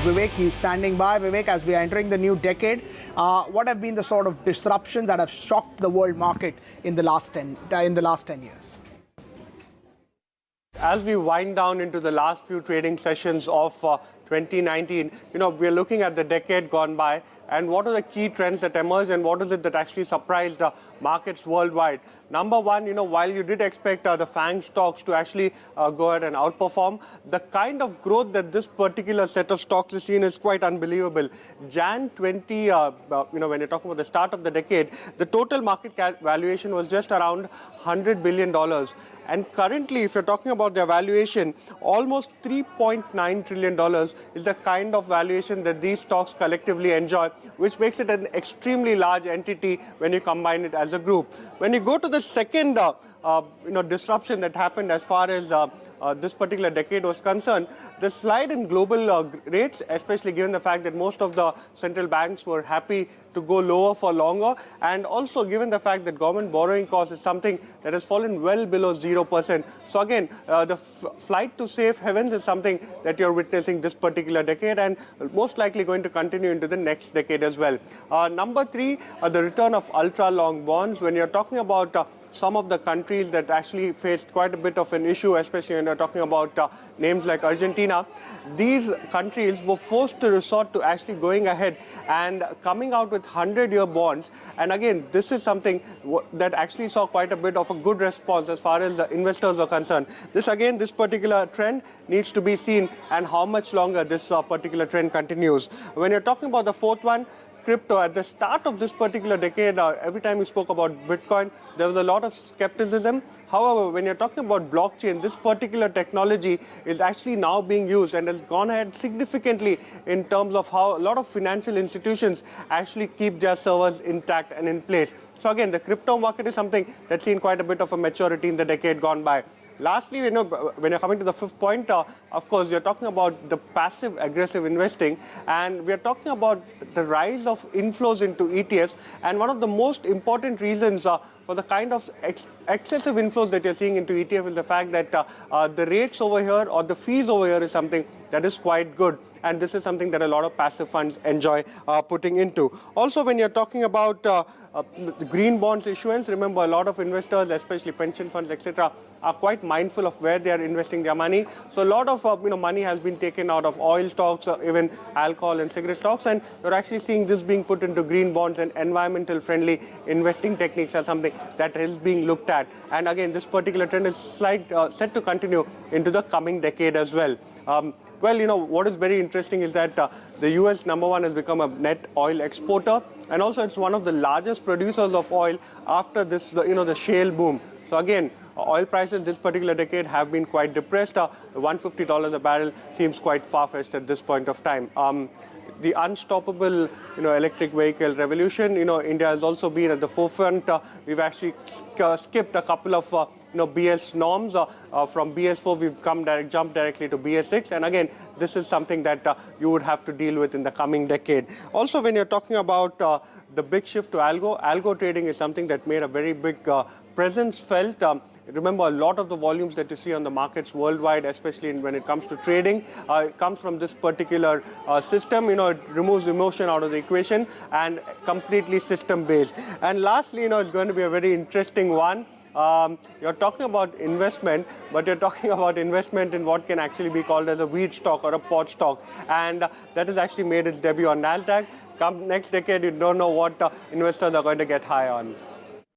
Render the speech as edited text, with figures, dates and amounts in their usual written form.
Vivek. He's standing by. Vivek, as we are entering the new decade, what have been the sort of disruptions that have shocked the world market in the last 10 years? As we wind down into the last few trading sessions of 2019, we're looking at the decade gone by and what are the key trends that emerged and what is it that actually surprised markets worldwide. Number one, while you did expect the FANG stocks to actually go ahead and outperform, the kind of growth that this particular set of stocks is seen is quite unbelievable. Jan 20, when you're talking about the start of the decade, the total market valuation was just around $100 billion. And currently, if you're talking about the valuation, almost $3.9 trillion is the kind of valuation that these stocks collectively enjoy, which makes it an extremely large entity when you combine it as a group. When you go to the second disruption that happened as far as this particular decade was concerned, the slide in global rates, especially given the fact that most of the central banks were happy to go lower for longer, and also given the fact that government borrowing cost is something that has fallen well below 0%. So again, the flight to safe havens is something that you're witnessing this particular decade and most likely going to continue into the next decade as well. Number three, the return of ultra-long bonds. When you're talking about some of the countries that actually faced quite a bit of an issue, especially when you're talking about names like Argentina, these countries were forced to resort to actually going ahead and coming out with 100-year bonds. And again, this is something that actually saw quite a bit of a good response as far as the investors were concerned. This particular trend needs to be seen and how much longer this particular trend continues. When you're talking about the fourth one, crypto, at the start of this particular decade, every time we spoke about Bitcoin, there was a lot of skepticism. However, when you're talking about blockchain, this particular technology is actually now being used and has gone ahead significantly in terms of how a lot of financial institutions actually keep their servers intact and in place. So again, the crypto market is something that's seen quite a bit of a maturity in the decade gone by. Lastly, when you're coming to the fifth point, of course, you're talking about the passive aggressive investing, and we're talking about the rise of inflows into ETFs. And one of the most important reasons for the kind of excessive inflows that you're seeing into ETF is the fact that the rates over here or the fees over here is something that is quite good. And this is something that a lot of passive funds enjoy putting into. Also, when you're talking about the green bonds issuance, remember a lot of investors, especially pension funds, etc., are quite mindful of where they are investing their money. So a lot of money has been taken out of oil stocks, even alcohol and cigarette stocks, and you're actually seeing this being put into green bonds, and environmental friendly investing techniques are something that is being looked at. And again, this particular trend is set to continue into the coming decade as well. What is very interesting is that the US, number one, has become a net oil exporter, and also it's one of the largest producers of oil after this, the shale boom. So again, oil prices this particular decade have been quite depressed. The $150 a barrel seems quite far-fetched at this point of time. The unstoppable, electric vehicle revolution. India has also been at the forefront. We've actually skipped a couple of BS norms. From BS4, we've jumped directly to BS6. And again, this is something that you would have to deal with in the coming decade. Also, when you're talking about the big shift to algo trading is something that made a very big presence felt. Remember, a lot of the volumes that you see on the markets worldwide, especially when it comes to trading, comes from this particular system. It removes emotion out of the equation and completely system-based. And lastly, it's going to be a very interesting one. You're talking about investment, but you're talking about investment in what can actually be called as a weed stock or a pot stock. And that has actually made its debut on NASDAQ. Come next decade, you don't know what investors are going to get high on.